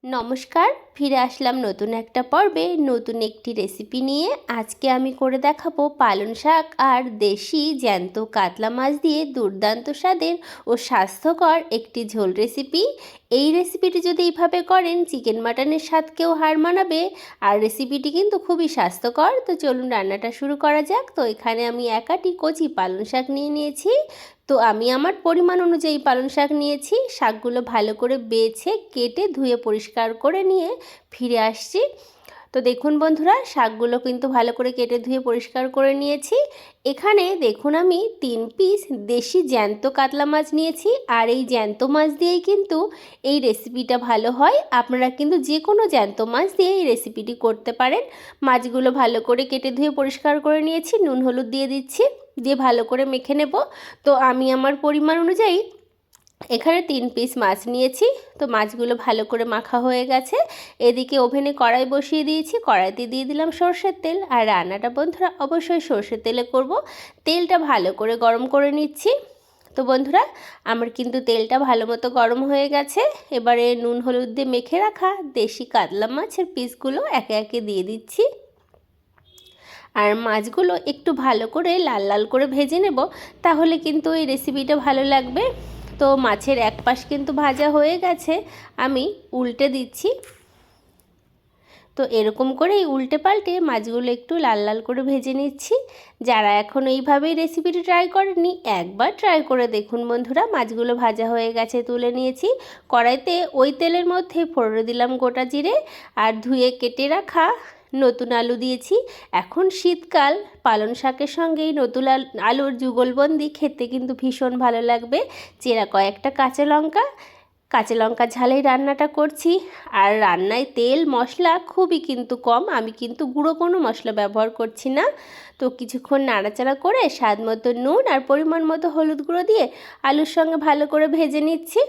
নমস্কার, ফিরে আসলাম নতুন একটা পর্বে নতুন একটি রেসিপি নিয়ে। আজকে আমি করে দেখাবো পালং শাক আর দেশি জ্যান্ত কাতলা মাছ দিয়ে দুর্দান্ত স্বাদের ও স্বাস্থ্যকর একটি ঝোল রেসিপি। এই রেসিপিটি যদি এইভাবে করেন চিকেন মাটনের স্বাদকেও হার মানাবে, আর রেসিপিটি কিন্তু খুবই স্বাস্থ্যকর। তো চলুন রান্নাটা শুরু করা যাক। তো এখানে আমি একাটি কচি পালং শাক নিয়েছি। তো আমি আমার পরিমাণ অনুযায়ী পালং শাক নিয়েছি। শাকগুলো ভালো করে বেছে কেটে ধুয়ে পরিষ্কার করে নিয়ে ফিরে আসছি। তো দেখুন বন্ধুরা, শাকগুলো কিন্তু ভালো করে কেটে ধুয়ে পরিষ্কার করে নিয়েছি। এখানে দেখুন আমি 3 পিস দেশি জ্যান্ত কাতলা মাছ নিয়েছি, আর এই জ্যান্ত মাছ দিয়েই কিন্তু এই রেসিপিটা ভালো হয়। আপনারা কিন্তু যে কোনো জ্যান্ত মাছ দিয়ে এই রেসিপিটি করতে পারেন। মাছগুলো ভালো করে কেটে ধুয়ে পরিষ্কার করে নিয়েছি, নুন হলুদ দিয়ে দিচ্ছি, দিয়ে ভালো করে মেখে নেব। তো আমি আমার পরিমাণ অনুযায়ী এখানে 3 পিস মাছ নিয়েছি। তো মাছগুলো ভালো করে মাখা হয়ে গেছে। এদিকে ওভেনে কড়াই বসিয়ে দিয়েছি, কড়াইতে দিয়ে দিলাম সর্ষের তেল। আর রান্নাটা বন্ধুরা অবশ্যই সর্ষের তেলে করব। তেলটা ভালো করে গরম করে নিচ্ছি। তো বন্ধুরা, আমার কিন্তু তেলটা ভালো মতো গরম হয়ে গেছে। এবারে নুন হলুদ দিয়ে মেখে রাখা দেশি কাতলা মাছের পিসগুলো একে একে দিয়ে দিচ্ছি। আর মাছগুলো একটু ভালো করে লাল লাল করে ভেজে নেব, তাহলে কিন্তু এই রেসিপিটা ভালো লাগবে। তো মাছের এক পাশ কিন্তু ভাজা হয়ে গেছে, আমি উল্টে দিচ্ছি। তো এরকম করেই উল্টে পাল্টে মাছগুলো একটু লাল লাল করে ভেজে নিচ্ছি। যারা এখন এইভাবেই রেসিপিটি ট্রাই করেননি, একবার ট্রাই করে দেখুন বন্ধুরা। মাছগুলো ভাজা হয়ে গেছে, তুলে নিয়েছি। কড়াইতে ওই তেলের মধ্যে ফোড়নে দিলাম গোটা জিরে, আর ধুয়ে কেটে রাখা নতুন আলু দিয়েছি। এখন শীতকাল, পালং শাকের সঙ্গে এই নতুন আলুর যুগলবন্দি খেতে কিন্তু ভীষণ ভালো লাগবে। চেরা কয়েকটা কাঁচা লঙ্কা ঝালেই রান্নাটা করছি। আর রান্নায় তেল মশলা খুবই কিন্তু কম, আমি কিন্তু গুঁড়ো কোনো মশলা ব্যবহার করছি না। তো কিছুক্ষণ নাড়াচাড়া করে স্বাদ মতো নুন আর পরিমাণ মতো হলুদ গুঁড়ো দিয়ে আলুর সঙ্গে ভালো করে ভেজে নিচ্ছি।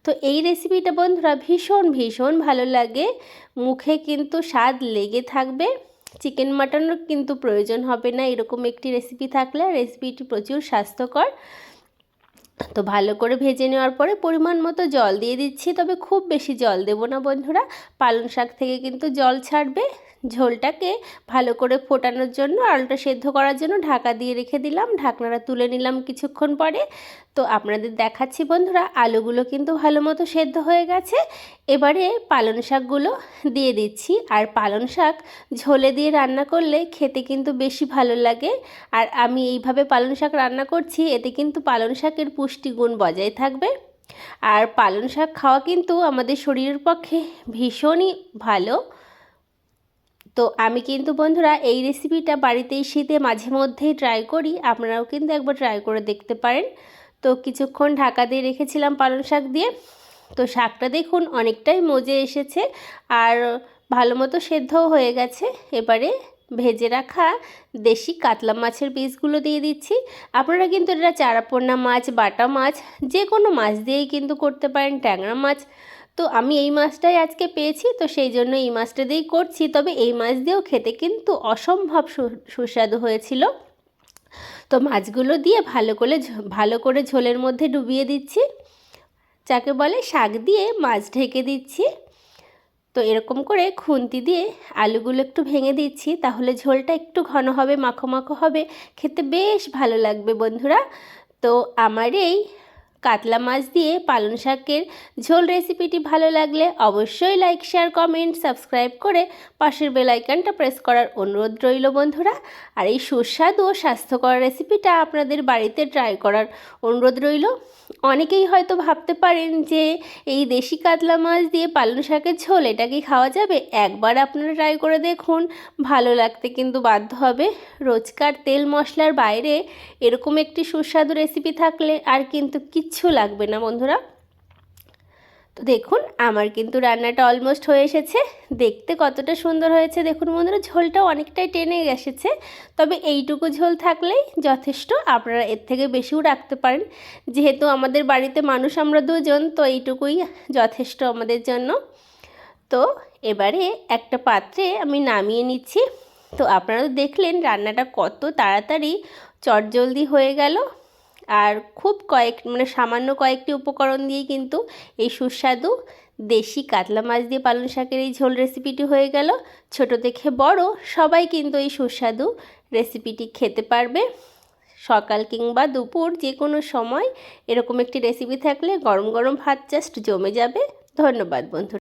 তো এই রেসিপিটা বন্ধুরা ভীষণ ভীষণ ভালো লাগে, মুখে কিন্তু স্বাদ লেগে থাকবে। চিকেন মাটনের কিন্তু প্রয়োজন হবে না এরকম একটি রেসিপি থাকলে। রেসিপিটি প্রচুর স্বাস্থ্যকর। তো ভালো করে ভেজে নেওয়ার পরে পরিমাণ মতো জল দিয়ে দিচ্ছি, তবে খুব বেশি জল দেব না বন্ধুরা, পালং শাক থেকে কিন্তু জল ছাড়বে। ঝোলটাকে ভালো করে ফোটানোর জন্য, আলুটা সেদ্ধ করার জন্য ঢাকা দিয়ে রেখে দিলাম। ঢাকনাটা তুলে নিলাম কিছুক্ষণ পরে। তো আপনাদের দেখাচ্ছি বন্ধুরা, আলুগুলো কিন্তু ভালো মতো সেদ্ধ হয়ে গেছে। এবারে পালং শাকগুলো দিয়ে দিচ্ছি। আর পালং শাক ঝোলে দিয়ে রান্না করলে খেতে কিন্তু বেশি ভালো লাগে। আর আমি এইভাবে পালং শাক রান্না করছি, এতে কিন্তু পালং শাকের পুষ্টিগুণ বজায় থাকবে। আর পালং শাক খাওয়া কিন্তু আমাদের শরীরের পক্ষে ভীষণই ভালো। তো আমি কিন্তু বন্ধুরা এই রেসিপিটা বাড়িতেই শীতে মাঝে মধ্যেই ট্রাই করি, আপনারাও কিন্তু একবার ট্রাই করে দেখতে পারেন। তো কিছুক্ষণ ঢাকা দিয়ে রেখেছিলাম পালং শাক দিয়ে। তো শাকটা দেখুন অনেকটাই মজে এসেছে, আর ভালো মতো সেদ্ধও হয়ে গেছে। এবারে ভেজে রাখা দেশি কাতলা মাছের পিসগুলো দিয়ে দিচ্ছি। আপনারা কিন্তু এটা চারাপোনা মাছ, বাটা মাছ, যে কোনো মাছ দিয়েই কিন্তু করতে পারেন, ট্যাংরা মাছ। তো আমি এই মাছটাই আজকে পেয়েছি, তো সেই জন্য এই মাছটা দিয়েই করছি। তবে এই মাছ দিয়েও খেতে কিন্তু অসম্ভব সুস্বাদু হয়েছিল। তো মাছগুলো দিয়ে ভালো করে ঝোলের মধ্যে ডুবিয়ে দিচ্ছি, যাকে বলে শাক দিয়ে মাছ ঢেকে দিচ্ছি। তো এরকম করে খুন্তি দিয়ে আলুগুলো একটু ভেঙে দিচ্ছি, তাহলে ঝোলটা একটু ঘন হবে, মাখো মাখো হবে, খেতে বেশ ভালো লাগবে বন্ধুরা। তো আমার এই কাতলা মাছ দিয়ে পালং শাকের ঝোল রেসিপিটি ভালো লাগলে অবশ্যই লাইক, শেয়ার, কমেন্ট, সাবস্ক্রাইব করে পাশের বেল আইকনটা প্রেস করার অনুরোধ রইল বন্ধুরা। আর এই সুস্বাদু ও স্বাস্থ্যকর রেসিপিটা আপনাদের বাড়িতে ট্রাই করার অনুরোধ রইল। অনেকেই হয়তো ভাবতে পারেন যে এই দেশি কাতলা মাছ দিয়ে পালং শাকের ঝোল এটা কি খাওয়া যাবে? একবার আপনারা ট্রাই করে দেখুন, ভালো লাগতে কিন্তু বাধ্য হবে। রোজকার তেল মশলার বাইরে এরকম একটি সুস্বাদু রেসিপি থাকলে আর কিন্তু কিচ্ছু লাগবে না বন্ধুরা। তো দেখুন আমার কিন্তু রান্নাটা অলমোস্ট হয়ে এসেছে। দেখতে কতটা সুন্দর হয়েছে দেখুন বন্ধুরা, ঝোলটাও অনেকটাই টেনে এসেছে। তবে এইটুকু ঝোল থাকলেই যথেষ্ট, আপনারা এর থেকে বেশিও রাখতে পারেন। যেহেতু আমাদের বাড়িতে মানুষ আমরা দুজন, তো এইটুকুই যথেষ্ট আমাদের জন্য। তো এবারে একটা পাত্রে আমি নামিয়ে নিচ্ছি। তো আপনারা দেখলেন রান্নাটা কত তাড়াতাড়ি চটজলদি হয়ে গেল। আর খুব সামান্য কয়েকটি উপকরণ দিয়ে কিন্তু এই সুস্বাদু দেশি কাতলা মাছ দিয়ে পালং শাকের এই ঝোল রেসিপিটি হয়ে গেল। ছোট থেকে বড় সবাই কিন্তু এই সুস্বাদু রেসিপিটি খেতে পারবে। সকাল কিংবা দুপুর যে কোনো সময় এরকম একটি রেসিপি থাকলে গরম গরম ভাত জাস্ট জমে যাবে। ধন্যবাদ বন্ধুরা।